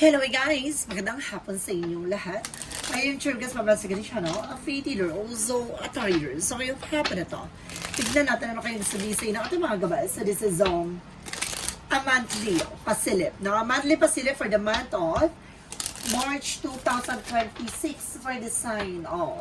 Hello guys! Magandang hapon sa inyong lahat. I am Churgas Mablasagani Channel, a faith healer, also a tarot. So ngayong hapon na to, tignan natin ano kayong sabi ng ating mga gabay. So this is a monthly pasilip. Now, a monthly pasilip for the month of March 2026 for the sign of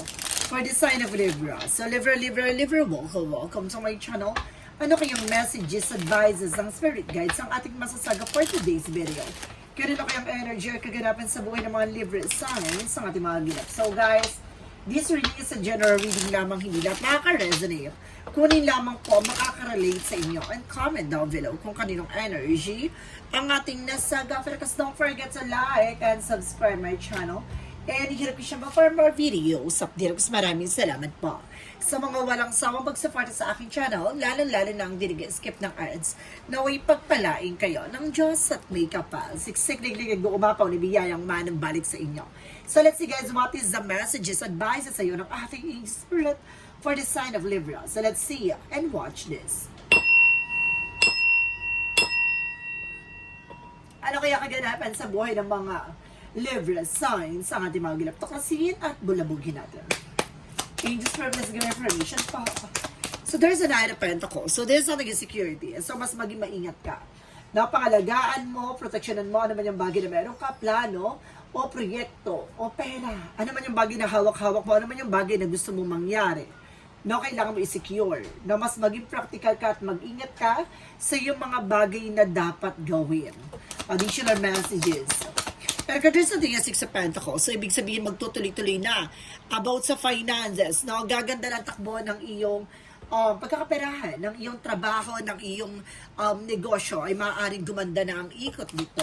Libra. So Libra, welcome to my channel. Ano kayong messages, advices, ang spirit guides ang ating masasaga for today's video? Ganito kayang energy or kaganapan sa buhay ng mga Libra signs ang ating mga ginap. So guys, this reading is a general reading lamang, hindi lahat makaka-resonate. Kunin lamang po makaka-relate sa inyo and comment down below kung kaninong energy ang ating nasaga. Because don't forget to like and subscribe my channel. And hirap ko siya for more videos. Updates, maraming salamat po sa mga walang sawang pagsuporta sa aking channel, lalo-lalo na ang skip ng ads. Naway pagpalain kayo ng Diyos at may kapal. Siksik liglig umapaw ni biyayang manang balik sa inyo. So let's see guys, what is the messages, advices sa iyo ng ating spirit for the sign of Libra. So let's see and watch this. Ano kaya kaganapan sa buhay ng mga Libra signs ang ating mga gilap? Tuklasin at bulabugin natin. Angels from this good information pa. So there's a Knight of Pentacles. So there's something in security. So mas maging maingat ka. Napangalagaan mo, proteksyonan mo, ano man yung bagay na meron ka, plano, o proyekto, o pera. Ano man yung bagay na hawak-hawak mo, ano man yung bagay na gusto mong mangyari. No, kailangan mo i-secure. Na mas maging practical ka at mag-ingat ka sa yung mga bagay na dapat gawin. Additional messages. Pero there's something as Six of Pentacles. So, ibig sabihin, magtutuloy-tuloy na about sa finances. No? Gaganda ng takbo ng iyong pagkakaperahan, ng iyong trabaho, ng iyong negosyo ay maaaring gumanda na ang ikot dito.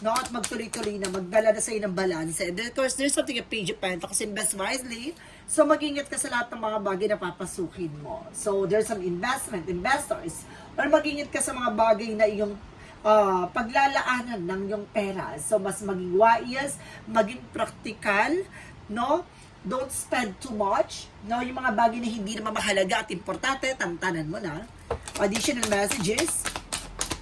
No? At magtuloy-tuloy na, magdala na sa'yo ng balance. And of course, there's something a Page of Pentacles. Invest wisely. So, mag-ingat ka sa lahat ng mga bagay na papasukin mo. So, there's some investors. Or mag-ingat ka sa mga bagay na iyong paglalaanan ng yung pera. So, mas maging wise, maging practical, no? Don't spend too much, no? Yung mga bagay na hindi naman mahalaga at importante, tantanan mo na. Additional messages.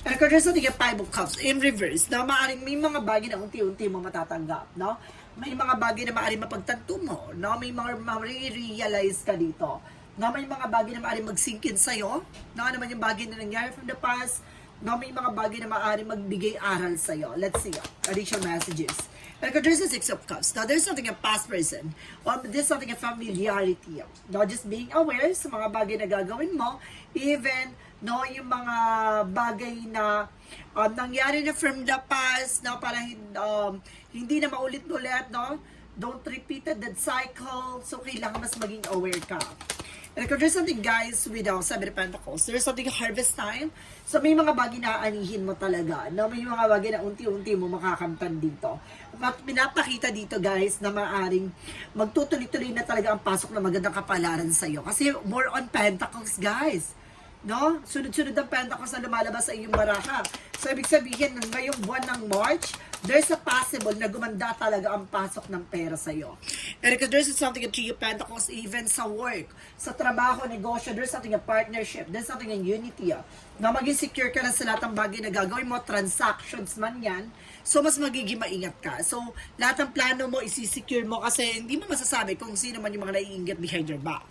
And there's something a Five of Cups in reverse, na maaaring may mga bagay na unti-unti mo matatanggap, no? May mga bagay na maaaring mapagtanto mo, no? May mga ma-realize ka dito, no? May mga bagay na maaaring mag-sink in sa'yo, no? Ano man yung bagay na nangyari from the past, no, may mga bagay na maaaring magbigay aral sa'yo. Let's see. Additional messages. And there's a Six of Cups. Now, there's something a past person. Or there's something a familiarity. No, just being aware sa mga bagay na gagawin mo. Even, no, yung mga bagay na nangyari na from the past, no, para hindi na maulit-ulit, no? Don't repeat that cycle. So, kailangan mas maging aware ka. And there's something guys with Seven of Pentacles. There's something harvest time. So may mga bagay na aanihin mo talaga. No? May mga bagay na unti-unti mo makakamtan dito. At pinapakita dito guys na maaring magtutuloy-tuloy na talaga ang pasok na magandang kapalaran sa iyo. Kasi more on Pentacles guys. No? Sunod-sunod ang Pentacles na lumalabas sa iyong baraha. So ibig sabihin, ngayong buwan ng March, there's a possible na gumanda talaga ang pasok ng pera sa iyo. And because there's something a Three of Pentacles, even sa work, sa trabaho, negosyo, there's something a partnership, there's something in unity. Na maging secure ka na sa lahat ng bagay na gagawin mo, transactions man yan, so mas magiging maingat ka. So, lahat ng plano mo, isi-secure mo kasi hindi mo masasabi kung sino man yung mga naiingat behind your back.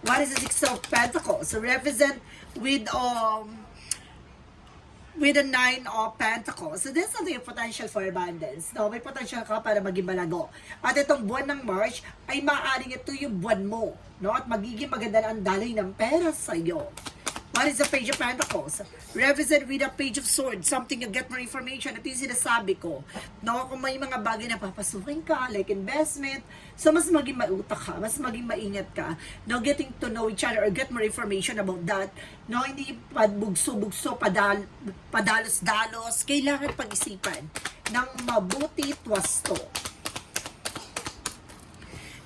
What is the Six of Pentacles? So, represent with a Nine of Pentacles. So, there's something potential for abundance. No, may potential ka para maging malago. At itong buwan ng March, ay maaaring ito yung buwan mo. No? At magiging maganda na ang daloy ng pera sa iyo. What is the Page of Pentacles? Represent with a Page of Swords. Something to get more information. Ito yung sinasabi ko. No, kung may mga bagay na papasukin ka, like investment, so mas maging mautak ka, mas maging maingat ka. No, getting to know each other or get more information about that. No, hindi bugso-bugso, padalos-dalos. Kailangan pag-isipan ng mabuti twasto.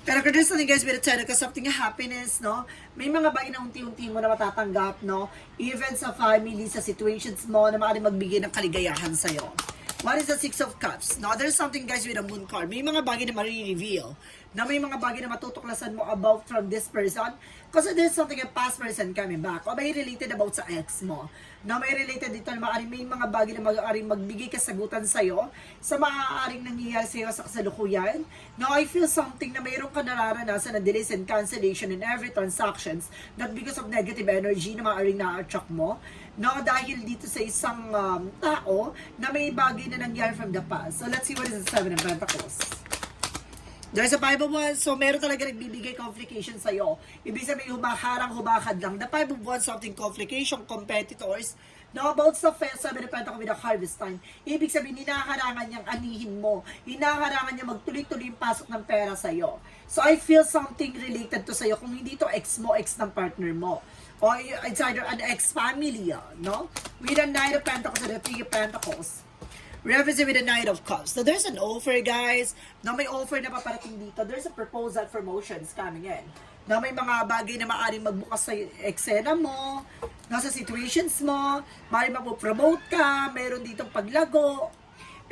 Pero kung there's something guys with a Ten of Cups, something happiness, no? May mga bagay na unti-unti mo na matatanggap, no? Even sa family, sa situations mo, na maaaring magbigay ng kaligayahan sa'yo. What is the Six of Cups? Now, there's something guys with a moon card. May mga bagay na ma-reveal. Na may mga bagay na matutuklasan mo about from this person. Kasi there's something a past person coming back. O may related about sa ex mo. Na may related dito na maaaring may mga bagay na maaaring magbigay kasagutan sa'yo sa maaaring nangyayari sa'yo sa kasalukuyan. Now, I feel something na mayroon ka nararanasan na delays and cancellation in every transactions not because of negative energy na maaaring na-attract mo. No, dahil dito sa isang tao na may bagay na nangyari from the past. So, let's see what is the Seven of Pentacles. There's a Five of Wands. So, meron talaga nagbibigay complication sa'yo. Ibig sabihin, humaharang-hubakad lang. The Five of Wands, something complication, competitors. Now, about sa Seven of Pentacles with a harvest time, ibig sabihin, hinaharangan niyang anihin mo. Hinaharangan niya magtuloy-tuloy yung pasok ng pera sa'yo. So, I feel something related to sa'yo. Kung hindi to ex mo, ex ng partner mo. Or it's either an ex-family, no? With a Knight of Pentacles and a Three of Pentacles. Represent with a Knight of Cups. So there's an offer, guys. Na may offer na paparating dito. There's a proposal for motions coming in. Na may mga bagay na maaaring magbukas sa eksena mo, nasa situations mo, maaaring mapopromote ka, meron ditong paglago.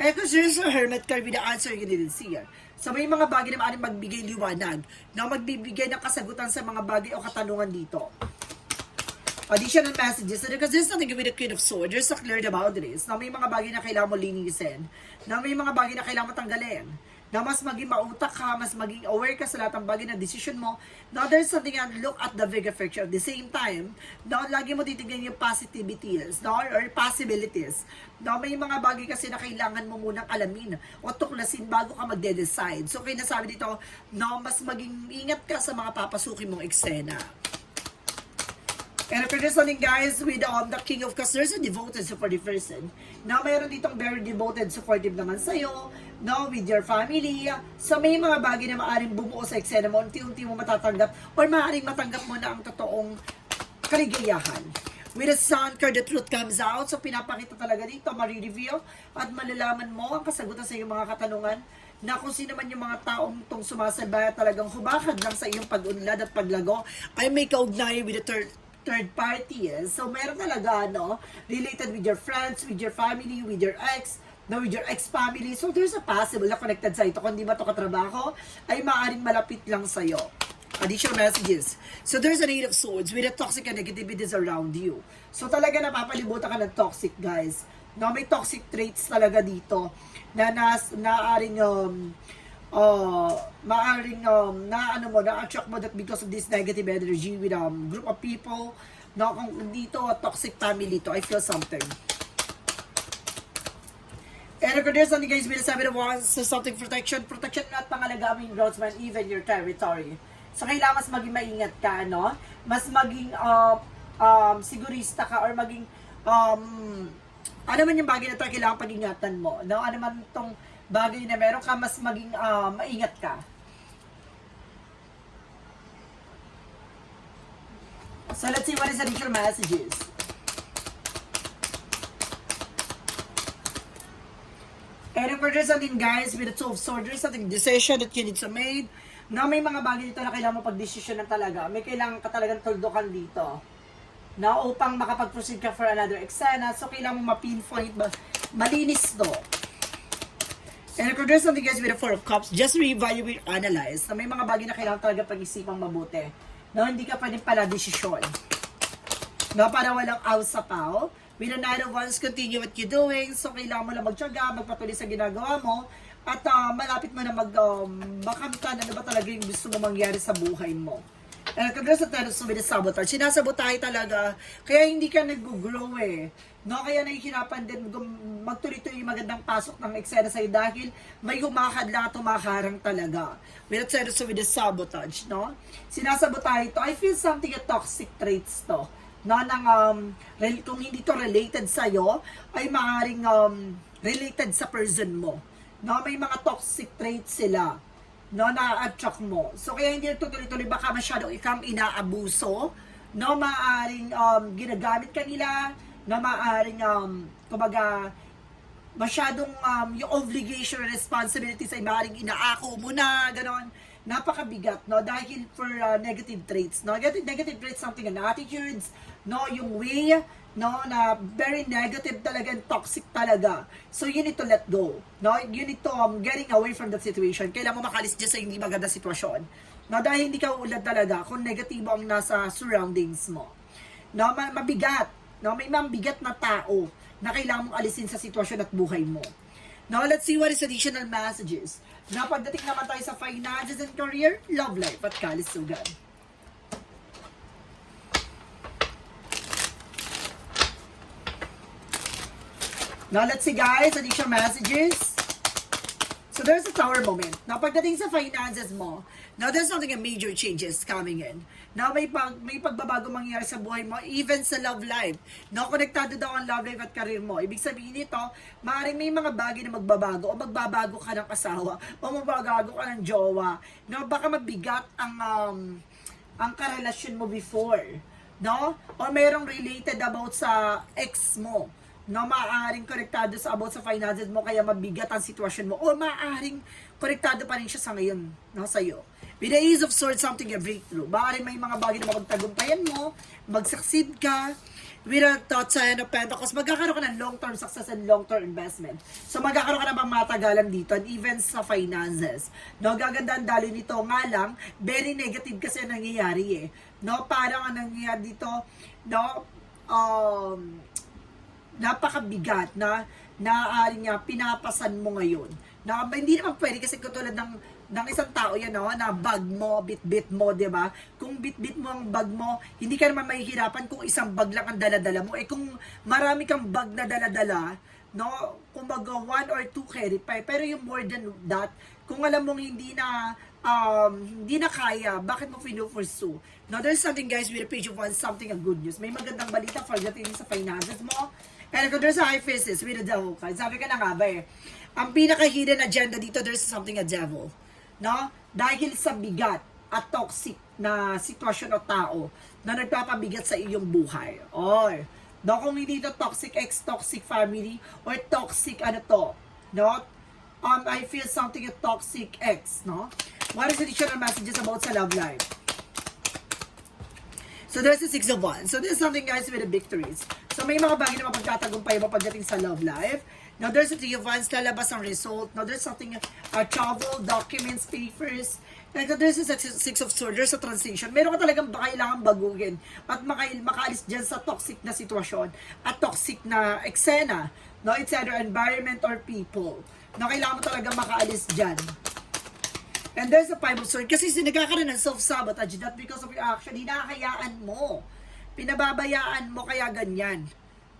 Because there's a Hermit card with the answer you didn't see here. So may mga bagay na maaaring magbigay liwanag, na magbibigay ng kasagutan sa mga bagay o katanungan dito. Additional messages. So, because there's nothing with the Queen of Swords. There's a clear the boundaries. Na may mga bagay na kailangan mo linisin. Na may mga bagay na kailangan mo tanggalin. Na mas maging mautak ka, mas maging aware ka sa lahat ng bagay na decision mo. Now, there's something and look at the bigger picture. At the same time, na lagi mo titignan yung positivities, no? Or possibilities. Na may mga bagay kasi na kailangan mo munang alamin o tuklasin bago ka magde-decide. So, kaya nasabi dito, na mas maging ingat ka sa mga papasukin mong eksena. And after this one, guys, with the King of Cups, there's a devoted, supportive person. Now, mayroon ditong very devoted, supportive naman sa'yo. Now, with your family. So, may mga bagay na maaaring bumuo sa eksena mo, unti-unti mo matatanggap, or maaaring matanggap mo na ang totoong kaligayahan. With the Sun card, the truth comes out. So, pinapakita talaga dito, ma-reveal, at malalaman mo ang kasagutan sa iyong mga katanungan na kung sino man yung mga taong itong sumasabay talagang hubakad lang sa iyong pag-unlad at paglago, ay may kaugnayan with the third party. So, meron talaga, no? Related with your friends, with your family, with your ex, no, with your ex-family. So, there's a possible na connected sa ito. Kung di ba ito katrabaho, ay maaaring malapit lang sa'yo. Additional messages. So, there's an Eight of Swords with the toxic and negativities around you. So, talaga napapalibutan ka ng toxic, guys. No, may toxic traits talaga dito na naaring na-attract mo that because of this negative energy with group of people. No, kung dito, toxic family to, I feel something. And if there's something guys, with the Seven of Wands, so something protection at pangalagaming growth man, even your territory. So, kailangan mas maging maingat ka, no? Mas maging sigurista ka or maging ano man yung bagay na ito, kailangan pag-ingatan mo. No? Ano man itong bagay na meron ka, mas maging maingat ka. So, let's see what is the additional messages. And if there's something guys, with the Two of Swords, there's something decision that you need to make. Na may mga bagay dito na kailangan mo pag-decision na talaga. May kailangan ka talagang tuldukan dito. Na upang makapag-proceed ka for another eksena. So, kailangan mo ma-pinpoint, malinis to. And if there's something guys with the Four of Cups, just re-evaluate, analyze. Na may mga bagay na kailangan talaga pag-isipang mabuti. Na hindi ka pwedeng pala desisyon. Na para walang aw sa pao. With the Knight of Wands, continue what you're doing. So, kailangan mo lang magtiyaga, magpatuloy sa ginagawa mo. At malapit mo na makamtan ano ba talaga yung gusto mo mangyari sa buhay mo. And kung sa tayo with the sabotage, sinasabotahe talaga, kaya hindi ka nag-grow eh. No, kaya nahihirapan din magtuloy-tuloy yung magandang pasok ng eksena sa'yo dahil may humakad lang at humaharang talaga. With the sabotage, no? Sinasabotahe ito. I feel something a toxic traits to. No, kung hindi to related sa'yo, ay maaaring related sa person mo. No, may mga toxic traits sila. No, na-attract mo. So, kaya hindi tuloy-tuloy, baka masyadong ikang inaabuso. No, maaaring ginagamit ka nila. No, maaaring, kumbaga, masyadong yung obligation and responsibilities ay maaaring inaako mo na, gano'n. napakabigat, no? Dahil for negative traits, no? Negative traits, something in attitudes, no? Yung way, no? Na very negative talaga and toxic talaga. So, you need to let go, no? You need to getting away from that situation. Kailangan mo makalis dyan sa hindi maganda sitwasyon. No? Dahil hindi ka ulad talaga kung negatibo ang nasa surroundings mo. No? Mabigat, no? May mabigat na tao na kailangan mong alisin sa sitwasyon at buhay mo. Now, let's see what is additional messages. Now, pagdating naman tayo sa finances and career, love life at kalusugan. Now, let's see guys, additional messages. So, there's a tower moment. Now, pagdating sa finances mo, now there's something major changes coming in. Now, may pagbabago mangyayari sa buhay mo, even sa love life. Now, konektado daw ang love life at career mo. Ibig sabihin nito, maaaring may mga bagay na magbabago, o magbabago ka ng asawa, o magbabago ka ng jowa. Now, baka mabigat ang karelasyon mo before. No? O mayroong related about sa ex mo. No, maaaring konektado sa about sa finances mo kaya mabigat ang sitwasyon mo o maaaring konektado pa rin siya sa ngayon, no, sa'yo. With the Ace of Swords, something a breakthrough. Maaaring may mga bagay na mapagtagumpayan mo, mag-succeed ka. With a Sign of Pentacles, magkakaroon ka ng long-term success and long-term investment. So, magkakaroon ka ng matagalan dito and even sa finances. No, gaganda ang dali nito. Nga lang, very negative kasi ang nangyayari eh. No, parang ang nangyayari dito, no, napakabigat na naaaring nga pinapasan mo ngayon. Na hindi naman pwede kasi katulad ng isang tao yan, no, na bag mo, bit-bit mo, 'di ba? Kung bit-bit mo ang bag mo, hindi ka naman mahihirapan kung isang bag lang ang dala-dala mo. Eh kung marami kang bag na dala-dala, no, kumbaga 1 or 2 carry pa. Pero yung more than that, kung alam mong hindi na kaya, bakit mo pursue? Now, there's something guys with a page of one, something a good news. May magandang balita for dating sa finances mo. And kung there's a high priestess with a devil card, sabi ka na nga ba eh, ang pinaka-hidden agenda dito, there's something a devil. No? Dahil sa bigat at toxic na sitwasyon o tao na nagpapabigat sa iyong buhay. Or, no, kung hindi ito toxic ex, toxic family, or toxic ano to, no? I feel something a toxic ex, no? What is the additional messages about sa love life? So, there's the 6 of Wands. So, there's something guys with the victories. So, may mga bagay na mapagtatagumpay mo pagdating sa love life. Now, there's the 3 of Wands, lalabas ang result. Now, there's something, travel, documents, papers. And there's the 6 of Swords, there's a transition. Meron ka talagang kailangan baguhin at makaalis dyan sa toxic na sitwasyon at toxic na eksena. No, it's either environment or people. Na kailangan mo talaga makaalis dyan. And there's a 5 of Swords. Kasi nagkakaroon ng self-sabotage, not because of your action. Hinahayaan mo. Pinababayaan mo kaya ganyan.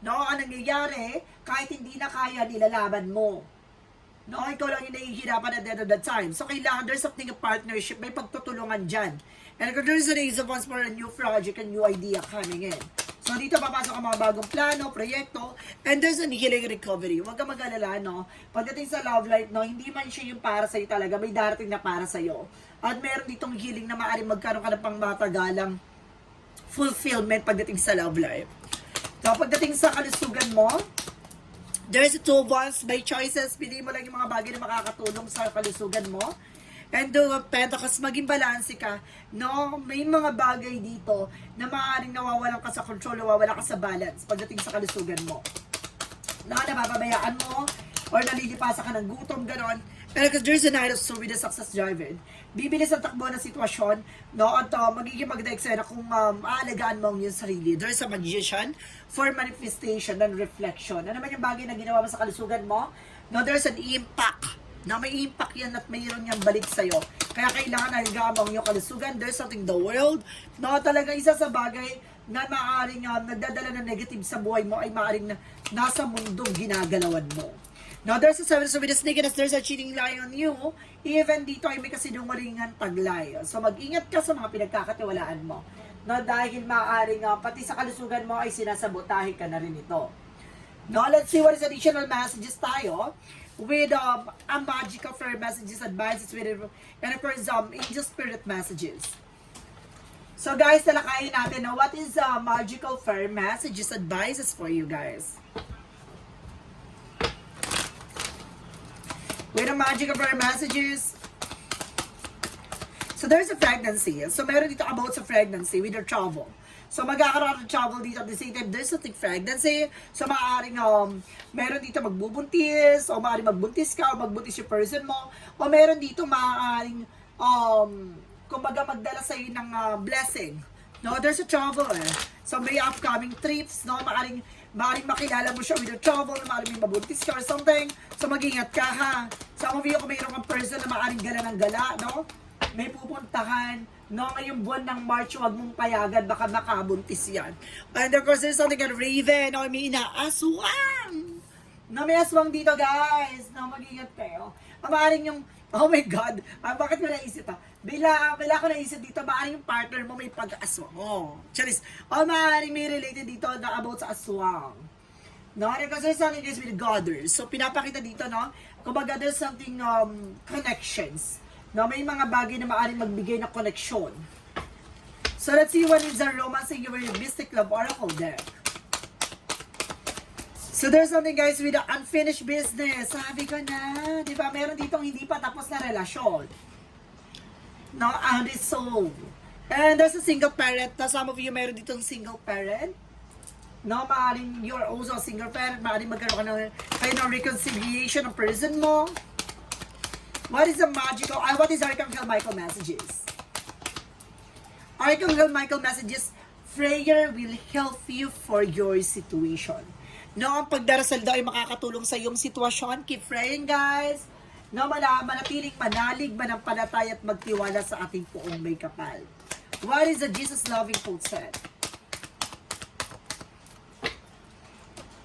No, ang nangyayari, kahit hindi na kaya, nilalaban mo. No, ikaw lang yung nahihirapan at the end of the time. So, kailangan, there's something a partnership, may pagtutulungan dyan. And there's an Ace of Wands for a new project, a new idea coming in. So, dito papasok ang mga bagong plano, proyekto, and there's an healing recovery. Huwag ka mag-alala, no? Pagdating sa love life, no, hindi man siya yung para sa'yo talaga, may darating na para sa'yo. At meron ditong healing na maaaring magkaroon ka ng pangmatagalang fulfillment pagdating sa love life. So, pagdating sa kalusugan mo, there's a 2 of Wands by choices. Pili mo lang yung mga bagay na makakatulong sa kalusugan mo. And the Pentacles, maging balanse ka. No, may mga bagay dito na maaaring nawawalan ka sa control, nawawalan ka sa balance pagdating sa kalusugan mo. Na napapabayaan mo or nalilipasa ka ng gutom, ganon. And because there's a Knight of Swords with a success driven. Bibilis ang takbo ng sitwasyon, no? At magiging magda-eksena kung aalagaan mo ang iyong sarili. There's a Magician for manifestation and reflection. Ano naman yung bagay na ginawa mo sa kalusugan mo? No, there's an impact. Na may impact yan at mayroon niyang balik sa'yo. Kaya kailangan naligaan mo ang iyong kalusugan. There's something the world. No, talaga isa sa bagay na maaaring nagdadala ng negative sa buhay mo ay maaaring nasa mundong ginagalawan mo. Now, there's a 7 with a snake and there's a cheating lie on you. Even dito ay may kasinungalingan taglay. So, mag-ingat ka sa mga pinagkakatiwalaan mo. No, dahil maaaring pati sa kalusugan mo ay sinasabotahe ka na rin ito. Now, let's see what is additional messages tayo. With a magical fairy messages, advices, with and of course, angel spirit messages. So guys, talakayin natin na what is magical fairy messages, advices for you guys. With a magical fairy messages, So there's a pregnancy. So meron dito about sa pregnancy with your travel. So magkakaroon ng travel dito at the same time, there's something pregnancy. So maaaring meron dito magbubuntis, o maaaring magbuntis ka, o magbuntis yung person mo, o meron dito maaaring kumbaga magdala sa'yo ng blessing. No, there's a travel eh. So may upcoming trips, no, maaaring makilala mo siya with your travel, maaaring may mabuntis ka or something. So mag-ingat ka ha. Some of you, kung mayroon kang person na maaaring gala ng gala, no, may pupuntahan, no, ngayong buwan ng March, huwag mong payagan, baka makabuntis yan. And of course, there's something called Raven, no, may inaaswang. No, may aswang dito, guys. No, mag-ingat kayo. Maaaring yung, oh my God, bakit mo naisip ha? Bila ko naisip dito, maaaring yung partner mo may pag-aswang. Oh, charis. Oh, maaaring may related dito na about sa aswang. No, because there's something is with goddess. So, pinapakita dito, no, kumbaga there's something, connections. No, may mga bagay na maaaring magbigay ng connection. So, let's see what is the romance in your mystic love oracle deck. So, there's something, guys, with the unfinished business. Sabi ko na, di ba? Meron ditong hindi pa tapos na relasyon. No, unresolved. And there's a single parent. Na some of you, meron ditong single parent. No, maaaring you're also a single parent. Maaaring magkaroon ka ng reconciliation ng person mo. What is the magical, what is Archangel Michael messages? Archangel Michael messages, prayer will help you for your situation. No, ang pagdarasal daw ay makakatulong sa iyong sitwasyon. Keep praying, guys. No, manatiling manalig, manampalatay at magtiwala sa ating poong may kapal. What is the Jesus loving quote said?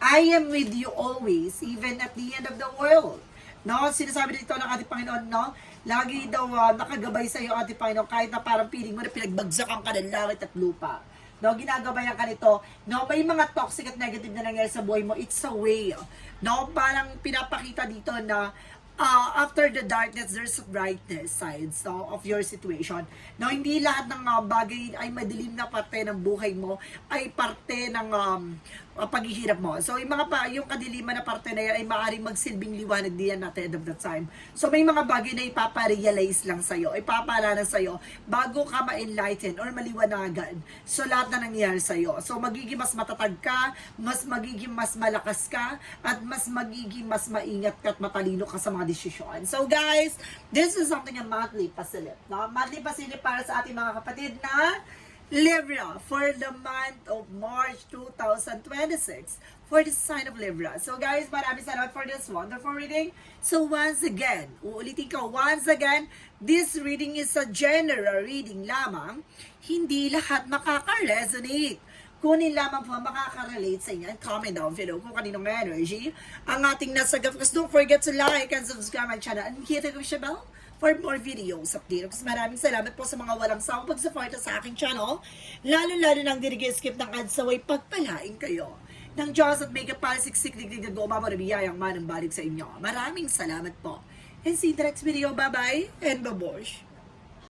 I am with you always, even at the end of the world. No, sinasabi dito ng ating Panginoon, no? Lagi daw nakagabay sa iyo ating Panginoon kahit na parang feeling mo na pinagbagsakan ka ng langit at lupa. No, ginagabayan ka nito. No, may mga toxic at negative na nangyari sa buhay mo. It's a way. No, parang pinapakita dito na after the darkness, there's a brightness sides, no, of your situation. No, hindi lahat ng bagay ay madilim na parte ng buhay mo ay parte ng paghihirap mo. So, yung kadiliman na parte na yan ay maaaring magsilbing liwanag diyan at the end of the time. So, may mga bagay na ipaparealize lang sa'yo, ipapaalala sa'yo bago ka ma-enlighten or maliwanagan. So, lahat na nangyayari sa'yo. So, magiging mas matatag ka, magiging mas malakas ka, at magiging mas maingat ka at matalino ka sa mga desisyon. So, guys, this is something a monthly pasilip. No? Monthly pasilip para sa ating mga kapatid na Libra for the month of March 2026 for the sign of Libra. So guys, maraming salamat for this wonderful reading. So once again, uulitin ko, once again, this reading is a general reading lamang. Hindi lahat makaka-resonate. Kunin lamang po makaka-relate sa inyo and comment down below kung kaninong energy ang ating nasagap. Don't forget to like and subscribe my channel and hit the bell for more videos update. Kasi maraming salamat po sa mga walang sawang pag-support sa aking channel. Lalo-lalo nang dirige-skip ng ads away, pagpalain kayo ng Diyos at may kapal-siksik digdig na gumama na biyayang manang balik sa inyo. Maraming salamat po. And see you in the next video. Bye-bye and babosh.